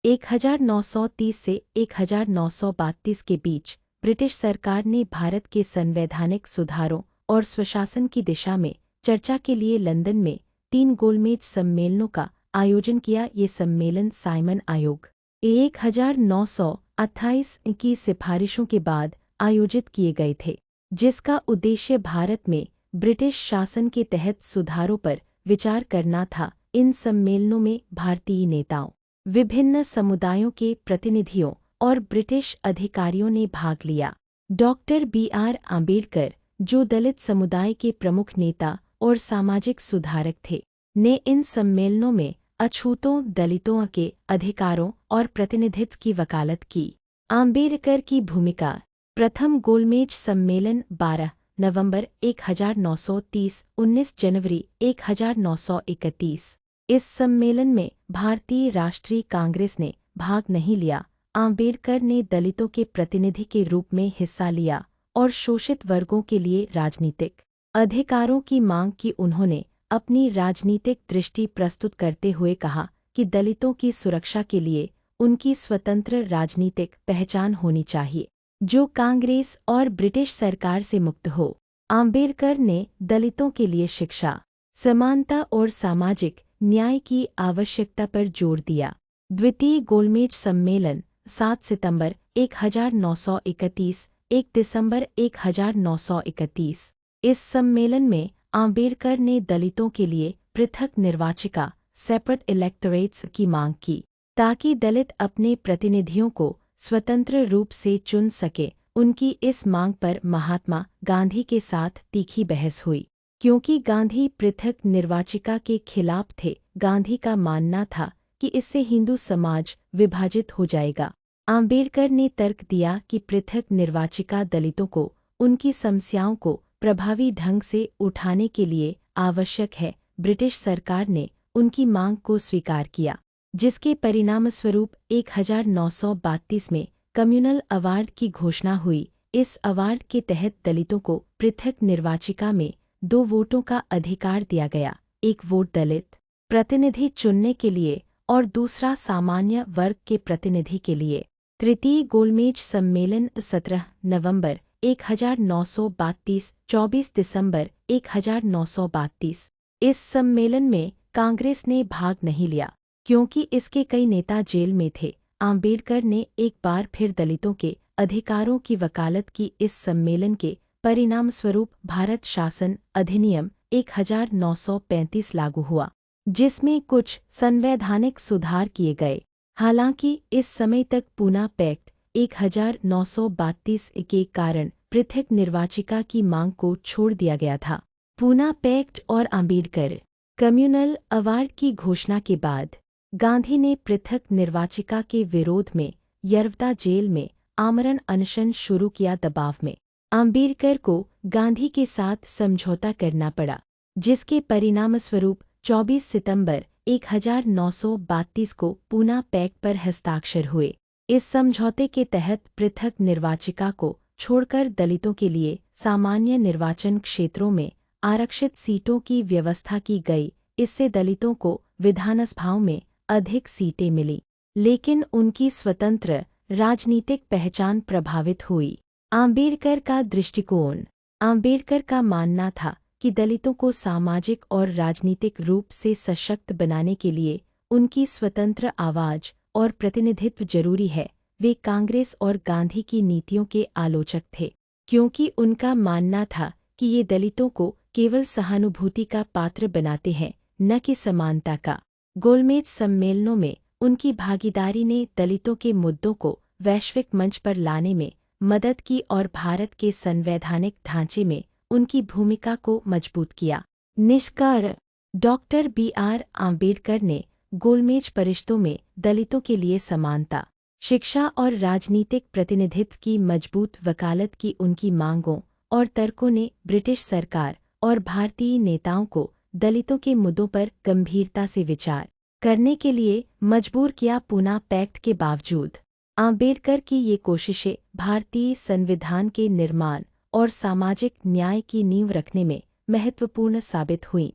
1930 से 1932 के बीच ब्रिटिश सरकार ने भारत के संवैधानिक सुधारों और स्वशासन की दिशा में चर्चा के लिए लंदन में 3 गोलमेज सम्मेलनों का आयोजन किया। ये सम्मेलन साइमन आयोग 1928 की सिफारिशों के बाद आयोजित किए गए थे, जिसका उद्देश्य भारत में ब्रिटिश शासन के तहत सुधारों पर विचार करना था। इन सम्मेलनों में भारतीय नेताओं, विभिन्न समुदायों के प्रतिनिधियों और ब्रिटिश अधिकारियों ने भाग लिया। Doctor B.R. आम्बेडकर, जो दलित समुदाय के प्रमुख नेता और सामाजिक सुधारक थे, ने इन सम्मेलनों में अछूतों दलितों के अधिकारों और प्रतिनिधित्व की वकालत की। आम्बेडकर की भूमिका। प्रथम गोलमेज सम्मेलन 12 नवंबर 1930 19 जनवरी 1931। इस सम्मेलन में भारतीय राष्ट्रीय कांग्रेस ने भाग नहीं लिया। आम्बेडकर ने दलितों के प्रतिनिधि के रूप में हिस्सा लिया और शोषित वर्गों के लिए राजनीतिक अधिकारों की मांग की। उन्होंने अपनी राजनीतिक दृष्टि प्रस्तुत करते हुए कहा कि दलितों की सुरक्षा के लिए उनकी स्वतंत्र राजनीतिक पहचान होनी चाहिए, जो कांग्रेस और ब्रिटिश सरकार से मुक्त हो। आम्बेडकर ने दलितों के लिए शिक्षा, समानता और सामाजिक न्याय की आवश्यकता पर जोर दिया। द्वितीय गोलमेज सम्मेलन 7 सितंबर 1931 1 दिसंबर 1931। इस सम्मेलन में आम्बेडकर ने दलितों के लिए पृथक निर्वाचिका सेपरेट इलेक्टोरेट्स की मांग की, ताकि दलित अपने प्रतिनिधियों को स्वतंत्र रूप से चुन सके। उनकी इस मांग पर महात्मा गांधी के साथ तीखी बहस हुई, क्योंकि गांधी पृथक निर्वाचिका के खिलाफ थे। गांधी का मानना था कि इससे हिंदू समाज विभाजित हो जाएगा। आम्बेडकर ने तर्क दिया कि पृथक निर्वाचिका दलितों को उनकी समस्याओं को प्रभावी ढंग से उठाने के लिए आवश्यक है। ब्रिटिश सरकार ने उनकी मांग को स्वीकार किया, जिसके परिणामस्वरूप 1932 में कम्युनल अवार्ड की घोषणा हुई। इस अवार्ड के तहत दलितों को पृथक निर्वाचिका में 2 वोटों का अधिकार दिया गया, एक वोट दलित प्रतिनिधि चुनने के लिए और दूसरा सामान्य वर्ग के प्रतिनिधि के लिए। तृतीय गोलमेज सम्मेलन 17 नवंबर 1932 24 दिसंबर 1932। इस सम्मेलन में कांग्रेस ने भाग नहीं लिया, क्योंकि इसके कई नेता जेल में थे। आम्बेडकर ने एक बार फिर दलितों के अधिकारों की वकालत की। इस सम्मेलन के परिणामस्वरूप भारत शासन अधिनियम 1935 लागू हुआ, जिसमें कुछ संवैधानिक सुधार किए गए। हालांकि इस समय तक पूना पैक्ट 1932 के कारण पृथक निर्वाचिका की मांग को छोड़ दिया गया था। पूना पैक्ट और आम्बेडकर कम्युनल अवार्ड की घोषणा के बाद गांधी ने पृथक निर्वाचिका के विरोध में यरवदा जेल में आमरण अनशन शुरू किया। दबाव में आम्बेडकर को गांधी के साथ समझौता करना पड़ा, जिसके परिणामस्वरूप 24 सितंबर 1932 को पूना पैक्ट पर हस्ताक्षर हुए। इस समझौते के तहत पृथक निर्वाचिका को छोड़कर दलितों के लिए सामान्य निर्वाचन क्षेत्रों में आरक्षित सीटों की व्यवस्था की गई। इससे दलितों को विधानसभाओं में अधिक सीटें मिली, लेकिन उनकी स्वतंत्र राजनीतिक पहचान प्रभावित हुई। आम्बेडकर का दृष्टिकोण। आम्बेडकर का मानना था कि दलितों को सामाजिक और राजनीतिक रूप से सशक्त बनाने के लिए उनकी स्वतंत्र आवाज और प्रतिनिधित्व जरूरी है। वे कांग्रेस और गांधी की नीतियों के आलोचक थे, क्योंकि उनका मानना था कि ये दलितों को केवल सहानुभूति का पात्र बनाते हैं, न कि समानता का। गोलमेज सम्मेलनों में उनकी भागीदारी ने दलितों के मुद्दों को वैश्विक मंच पर लाने में मदद की और भारत के संवैधानिक ढांचे में उनकी भूमिका को मजबूत किया। निष्कर्ष। Doctor B.R. आम्बेडकर ने गोलमेज परिषदों में दलितों के लिए समानता, शिक्षा और राजनीतिक प्रतिनिधित्व की मजबूत वकालत की। उनकी मांगों और तर्कों ने ब्रिटिश सरकार और भारतीय नेताओं को दलितों के मुद्दों पर गंभीरता से विचार करने के लिए मजबूर किया। पूना पैक्ट के बावजूद आम्बेडकर की ये कोशिशें भारतीय संविधान के निर्माण और सामाजिक न्याय की नींव रखने में महत्वपूर्ण साबित हुईं।